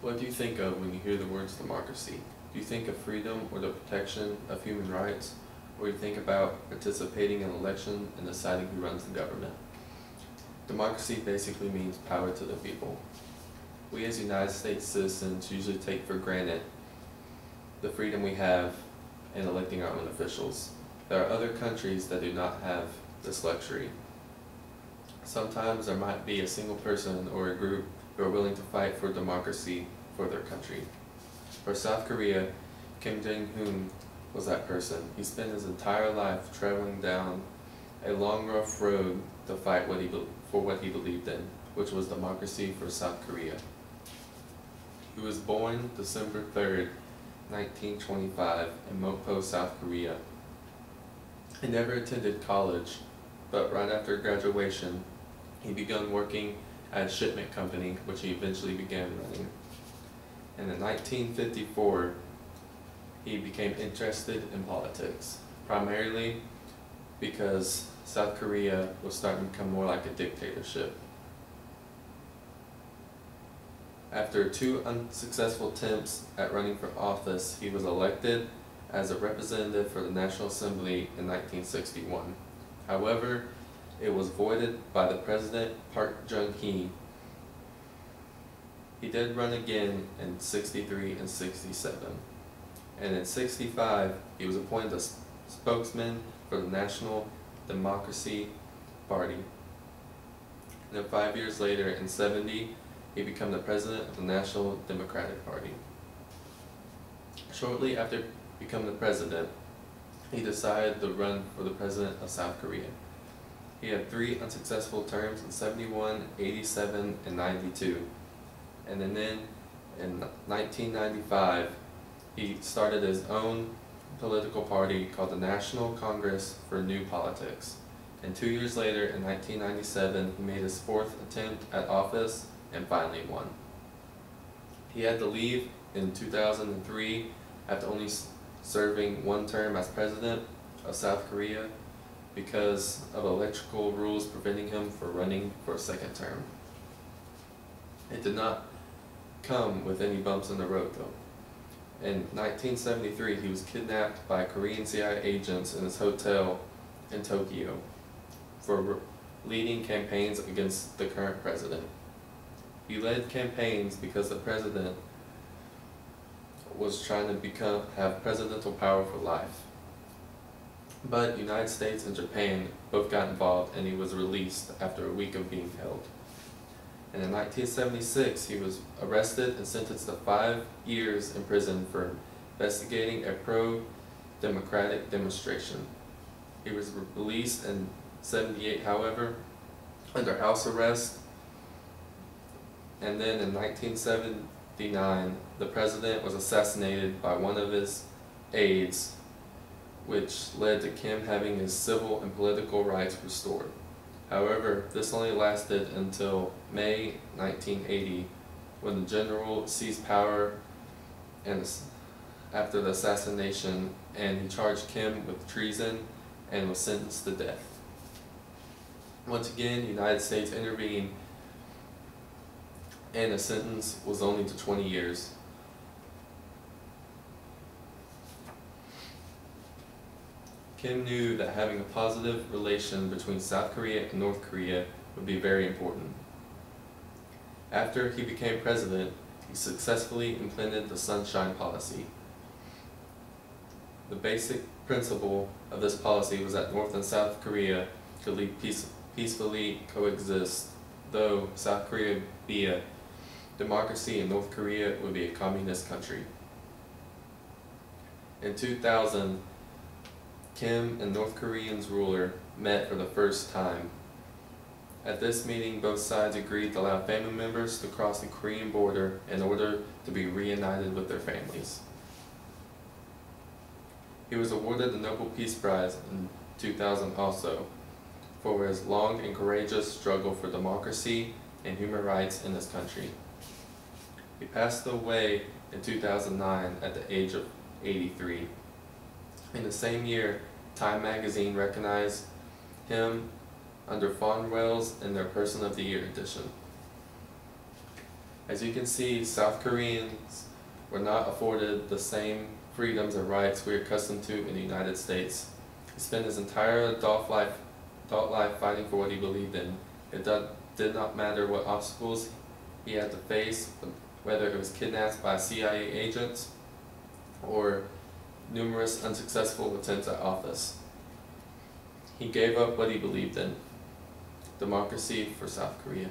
What do you think of when you hear the words democracy? Do you think of freedom or the protection of human rights? Or do you think about participating in an election and deciding who runs the government? Democracy basically means power to the people. We as United States citizens usually take for granted the freedom we have in electing our own officials. There are other countries that do not have this luxury. Sometimes there might be a single person or a group who are willing to fight for democracy for their country. For South Korea, Kim Jong-un was that person. He spent his entire life traveling down a long, rough road to fight for what he believed in, which was democracy for South Korea. He was born December 3rd, 1925 in Mokpo, South Korea. He never attended college, but right after graduation, he began working at a shipment company, which he eventually began running. And in 1954, he became interested in politics, primarily because South Korea was starting to become more like a dictatorship. After 2 unsuccessful attempts at running for office, he was elected as a representative for the National Assembly in 1961. However, it was voided by the President Park Chung-hee. He did run again in 63 and 67. And in 65, he was appointed as spokesman for the National Democracy Party. And then 5 years later, in 70, he became the president of the National Democratic Party. Shortly after becoming the president, he decided to run for the president of South Korea. He had 3 unsuccessful terms in 71, 87, and 92. And then in 1995, he started his own political party called the National Congress for New Politics. And 2 years later, in 1997, he made his 4th attempt at office and finally won. He had to leave in 2003 after only serving 1 term as president of South Korea because of electoral rules preventing him from running for a 2nd term. It did not come with any bumps in the road though. In 1973, he was kidnapped by Korean CIA agents in his hotel in Tokyo for leading campaigns against the current president. He led campaigns because the president was trying to have presidential power for life. But the United States and Japan both got involved and he was released after a week of being held. And in 1976, he was arrested and sentenced to 5 years in prison for investigating a pro-democratic demonstration. He was released in 78, however, under house arrest. And then in 1979, the president was assassinated by one of his aides, which led to Kim having his civil and political rights restored. However, this only lasted until May 1980, when the general seized power after the assassination, and he charged Kim with treason and was sentenced to death. Once again, the United States intervened, and the sentence was only to 20 years. Kim knew that having a positive relation between South Korea and North Korea would be very important. After he became president, he successfully implemented the Sunshine Policy. The basic principle of this policy was that North and South Korea could peacefully coexist, though South Korea would be a democracy and North Korea would be a communist country. In 2000, Kim and North Korean's ruler met for the first time. At this meeting, both sides agreed to allow family members to cross the Korean border in order to be reunited with their families. He was awarded the Nobel Peace Prize in 2000 also for his long and courageous struggle for democracy and human rights in his country. He passed away in 2009 at the age of 83. In the same year, Time magazine recognized him under Farnwell's in their Person of the Year edition. As you can see, South Koreans were not afforded the same freedoms and rights we are accustomed to in the United States. He spent his entire adult life fighting for what he believed in. It did not matter what obstacles he had to face, whether it was kidnapped by CIA agents or numerous unsuccessful attempts at office. He gave up what he believed in: democracy for South Korea.